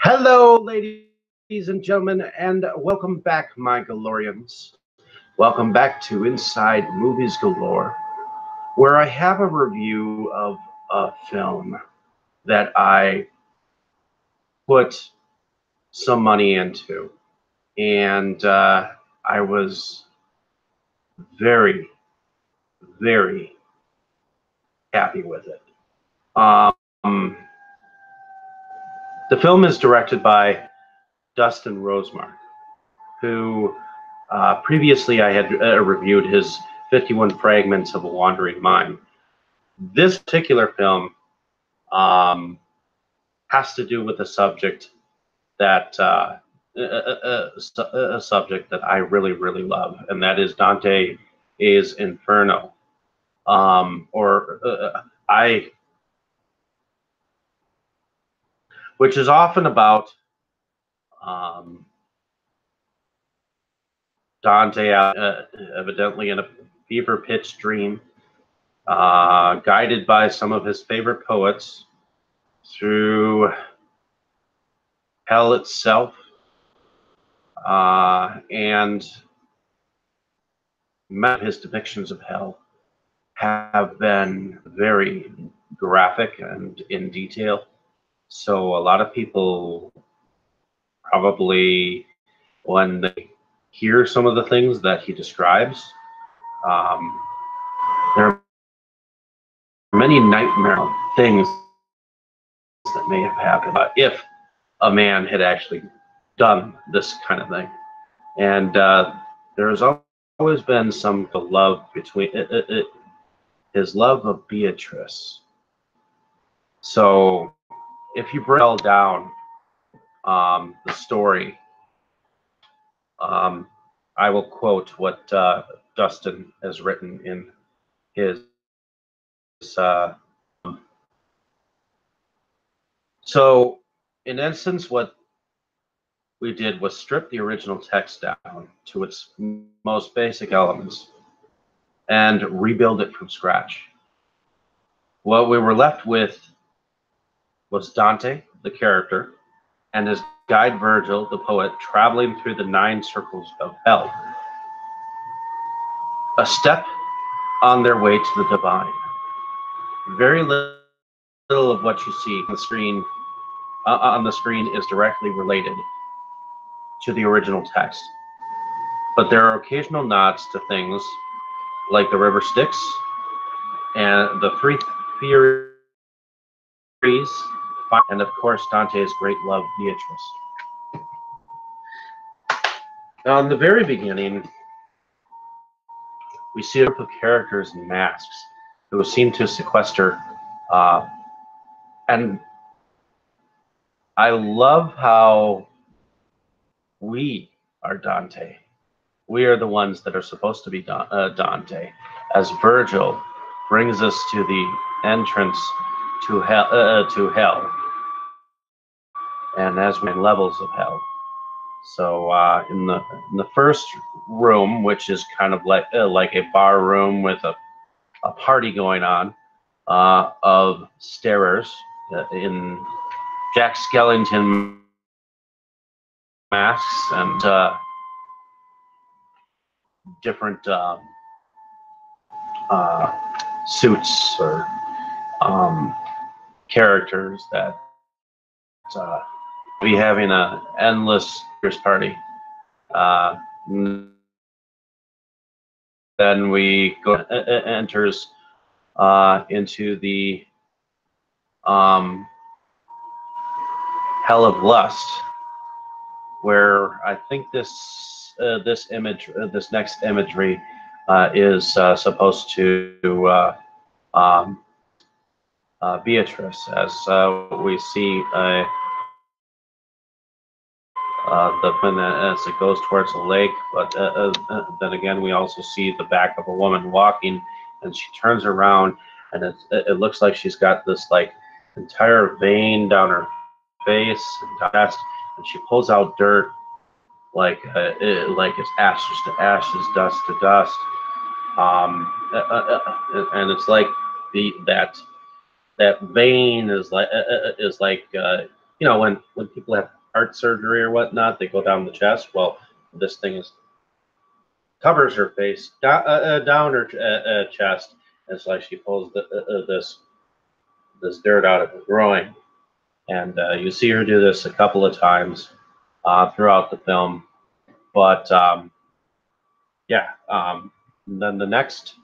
Hello, ladies and gentlemen, and welcome back, my Galorians. Welcome back to Inside Movies Galore, where I have a review of a film that I put some money into, and I was very, very happy with it. The film is directed by Dustin Rosemark, who previously I had reviewed his 51 Fragments of a Wandering Mind. This particular film has to do with a subject that a subject that I really, really love, and that is Dante's Inferno, which is often about Dante evidently in a fever-pitched dream, guided by some of his favorite poets through hell itself, and his depictions of hell have been very graphic and in detail. So a lot of people probably, when they hear some of the things that he describes, there are many nightmare things that may have happened if a man had actually done this kind of thing. And there's always been some love between his love of Beatrice. So if you break all down the story, I will quote what Dustin has written in his so in essence, what we did was strip the original text down to its most basic elements and rebuild it from scratch. What we were left with was Dante, the character, and his guide Virgil, the poet, traveling through the 9 circles of hell, a step on their way to the divine. Very little of what you see on the screen is directly related to the original text, but there are occasional nods to things like the river Styx and the 3 Furies, and of course Dante's great love, Beatrice. Now, in the very beginning, we see a group of characters in masks who seem to sequester, and I love how we are Dante. We are the ones that are supposed to be Dante, as Virgil brings us to the entrance to hell, and as we're in levels of hell. So in the first room, which is kind of like a bar room with a party going on of starers in Jack Skellington masks and different suits or characters that be having an endless party. Then we go enters into the hell of lust, where I think this next imagery is supposed to Beatrice, as we see as it goes towards the lake, but then again we also see the back of a woman walking, and she turns around, and it looks like she's got this like entire vein down her face and chest, and she pulls out dirt like it's ashes to ashes, dust to dust, and it's like that vein is like you know, when people have heart surgery or whatnot, they go down the chest. Well, this thing is covers her face down her chest. It's like she pulls this dirt out of her groin, and you see her do this a couple of times throughout the film. But yeah, then the next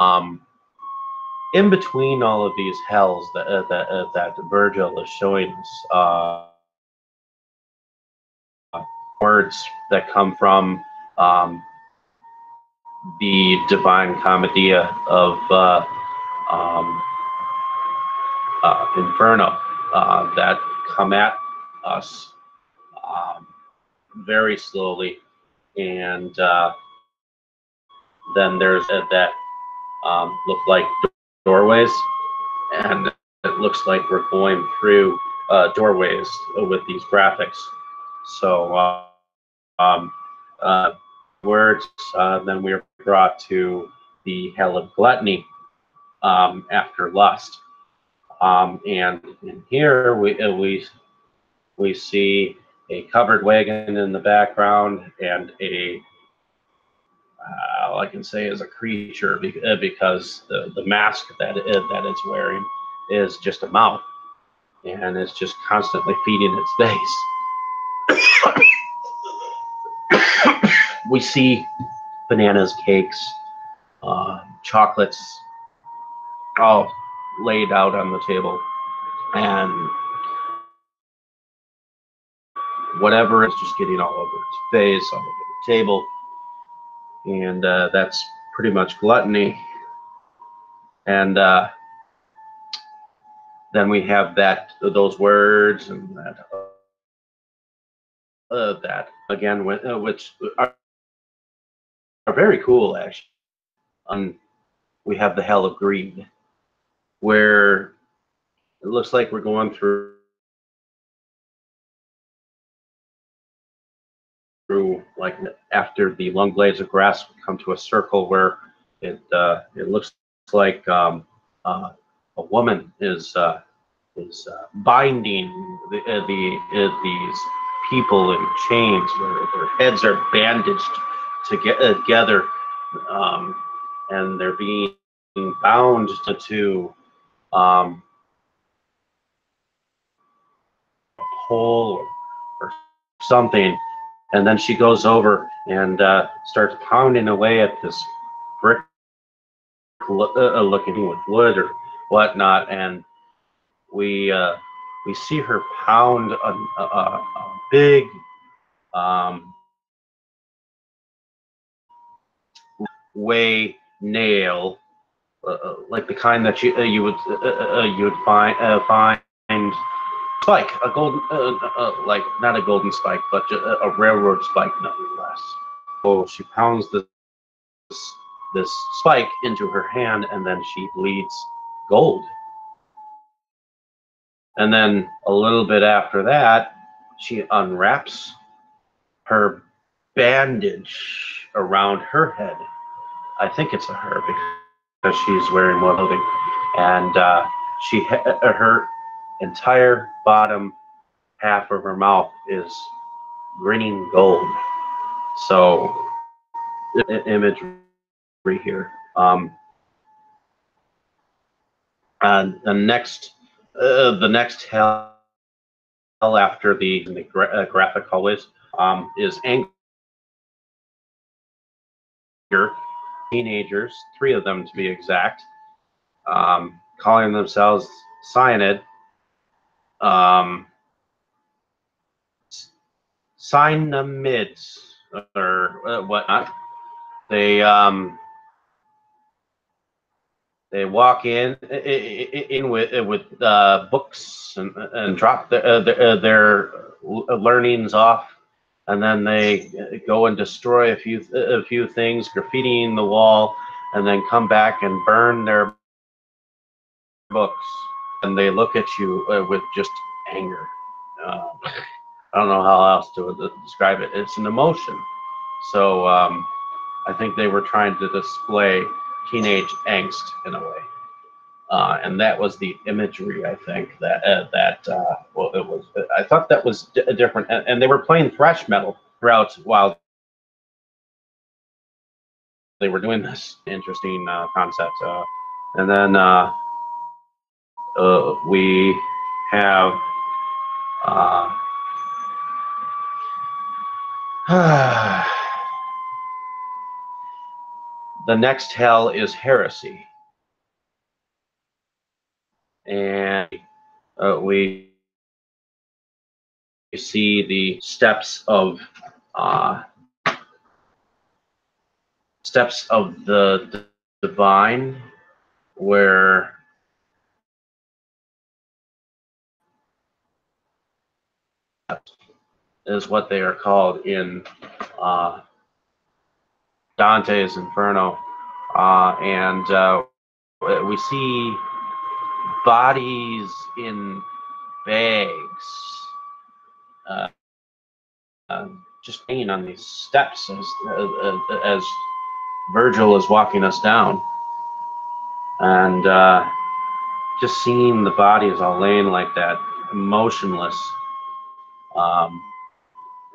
um, in between all of these hells that Virgil is showing us, words that come from the Divine Commedia of um, Inferno that come at us very slowly, and then there's that look like doorways, and it looks like we're going through doorways with these graphics. So um, uh, words, then we're brought to the hell of gluttony after lust, and in here we see a covered wagon in the background and a all I can say is a creature because the mask that it's wearing is just a mouth, and it's just constantly feeding its face. We see bananas, cakes, chocolates, all laid out on the table, and whatever is just getting all over its face, all over the table, and that's pretty much gluttony. And then we have those words and that again, which are very cool actually. We have the hell of greed, where it looks like we're going through like after the long blades of grass come to a circle where it looks like a woman is binding these people in chains where their heads are bandaged together, and they're being bound to a pole or something, and then she goes over and starts pounding away at this brick looking with wood or whatnot, and we see her pound a big way nail, like the kind that you would find spike, a golden like not a golden spike, but a railroad spike nonetheless. So she pounds this spike into her hand, and then she bleeds gold. And then a little bit after that, she unwraps her bandage around her head. I think it's a her because she's wearing more clothing, and her entire bottom half of her mouth is grinning gold. So imagery here. And the next hell after the graphic hallways is anger. Teenagers, 3 of them to be exact, calling themselves cyanid, cyanids or whatnot. They walk in with books and drop their learnings off, and then they go and destroy a few things, graffitiing the wall, and then come back and burn their books. And they look at you with just anger. I don't know how else to describe it. It's an emotion. So I think they were trying to display teenage angst in a way. And that was the imagery, I think, well, it was. I thought that was different, and they were playing thrash metal throughout while they were doing this interesting concept. And then we have the next hell is heresy, and we see the steps of the divine, where is what they are called in Dante's Inferno, and we see bodies in bags, uh, just hanging on these steps as Virgil is walking us down, and just seeing the bodies all laying like that, motionless, um,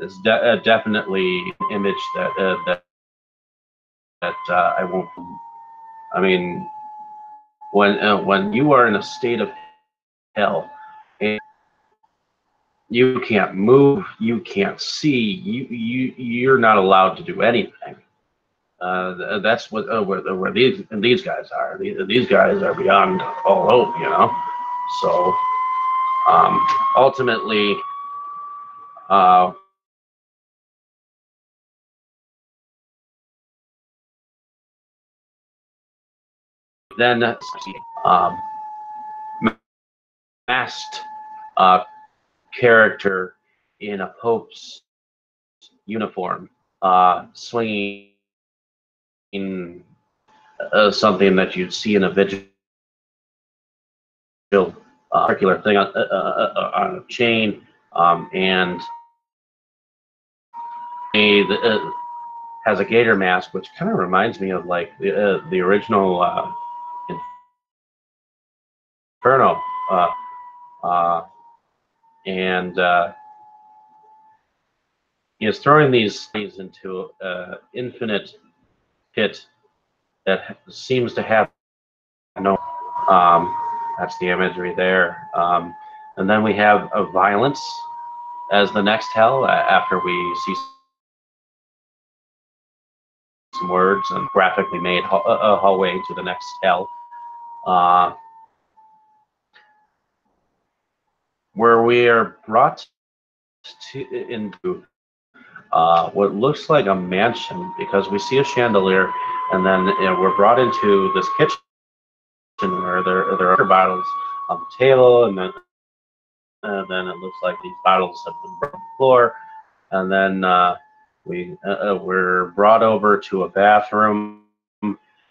is definitely an image that I won't. I mean, when you are in a state of hell, and you can't move, you can't see, you're not allowed to do anything. That's where these guys are. These guys are beyond all hope, you know. So ultimately, uh, then um, masked uh, character in a pope's uniform, swinging something that you'd see in a vigil, circular thing on a chain, and has a gator mask, which kind of reminds me of like the original Inferno, uh, and he is throwing these things into an infinite pit that seems to have no. Um, that's the imagery there. And then we have a violence as the next hell after we see some words and graphically made a hallway to the next hell, uh, where we are brought into what looks like a mansion, because we see a chandelier, and then we're brought into this kitchen where there are bottles on the table, and then it looks like these bottles have been brought on the floor, and then we're brought over to a bathroom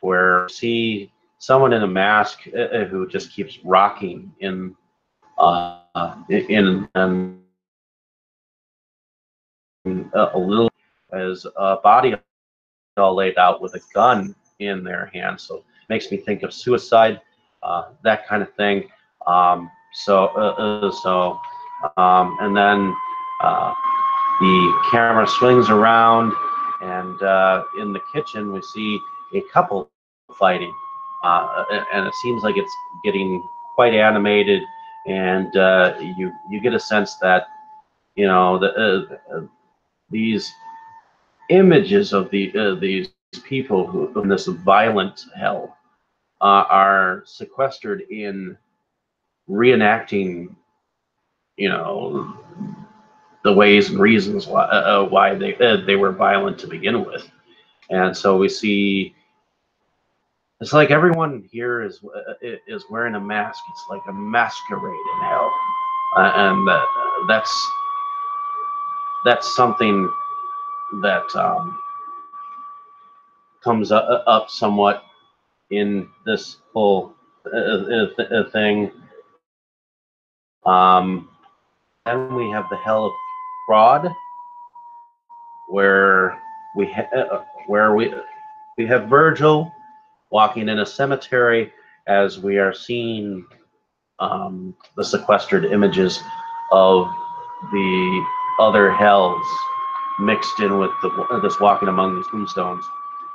where we see someone in a mask who just keeps rocking in a little, as a body all laid out with a gun in their hand. So it makes me think of suicide, that kind of thing. And then the camera swings around, and in the kitchen we see a couple fighting, and it seems like it's getting quite animated, and you get a sense that these images of these people who in this violent hell are sequestered in reenacting, you know, the ways and reasons why they were violent to begin with. And so we see it's like everyone here is wearing a mask. It's like a masquerade in hell, and that's something that comes up somewhat in this whole thing. Then we have the hell of fraud, where we have Virgil walking in a cemetery, as we are seeing the sequestered images of the other hells mixed in with this walking among these tombstones,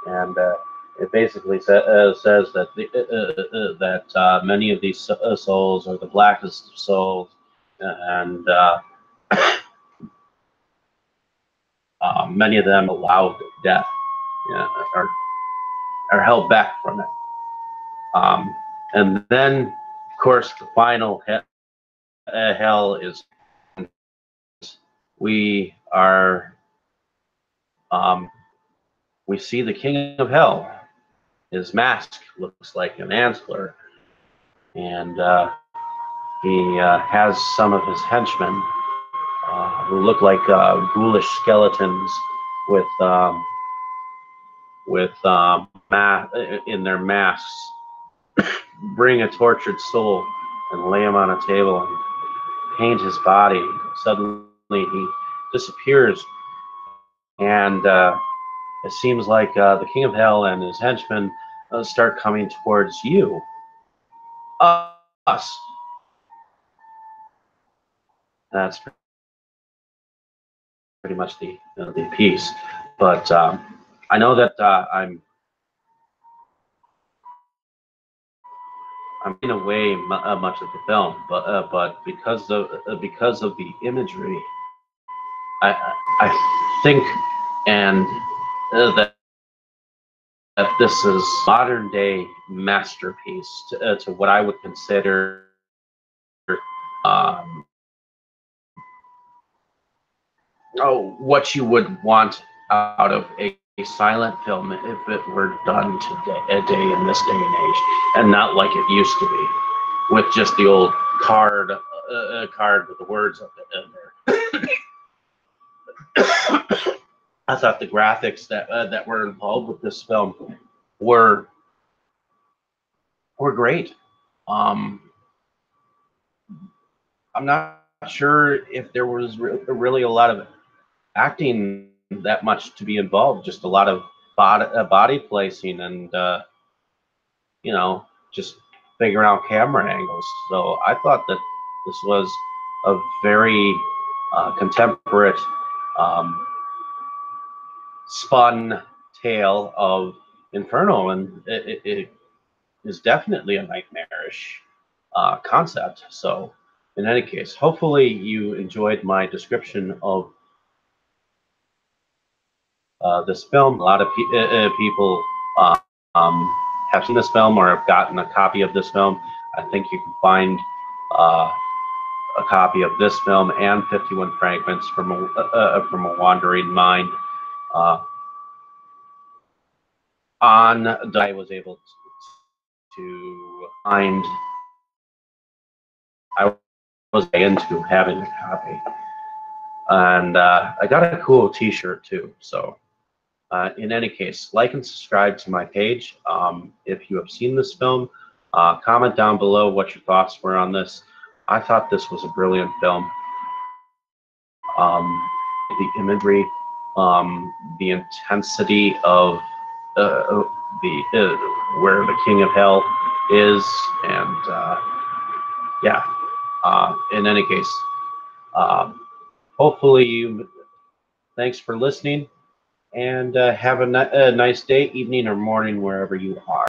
and it basically says that many of these souls are the blackest of souls, and many of them allowed death, are held back from it. And then, of course, the final hell is we are we see the king of hell. His mask looks like an antler, and he has some of his henchmen who look like ghoulish skeletons with in their masks, bring a tortured soul and lay him on a table and paint his body. Suddenly he disappears, and it seems like the king of hell and his henchmen start coming towards you, us. That's pretty much the piece. But I know that I'm giving away much of the film, but because of the imagery, I think, and that this is modern day masterpiece to what I would consider what you would want out of a silent film if it were done today, in this day and age, and not like it used to be, with just the old card with the words of it in there. I thought the graphics that were involved with this film were great. I'm not sure if there was really a lot of acting that much to be involved, just a lot of body placing and just figuring out camera angles. So I thought that this was a very contemporary spun tale of Inferno, and it is definitely a nightmarish concept. So in any case, hopefully you enjoyed my description of this film. A lot of people have seen this film or have gotten a copy of this film. I think you can find a copy of this film and 51 Fragments from a Wandering Mind on. I was able to find. I was into having a copy, and I got a cool T-shirt too. So. In any case, like and subscribe to my page if you have seen this film. Comment down below what your thoughts were on this. I thought this was a brilliant film. The imagery, the intensity of where the King of Hell is, and yeah. In any case, hopefully you. Thanks for listening. And have a nice day, evening, or morning, wherever you are.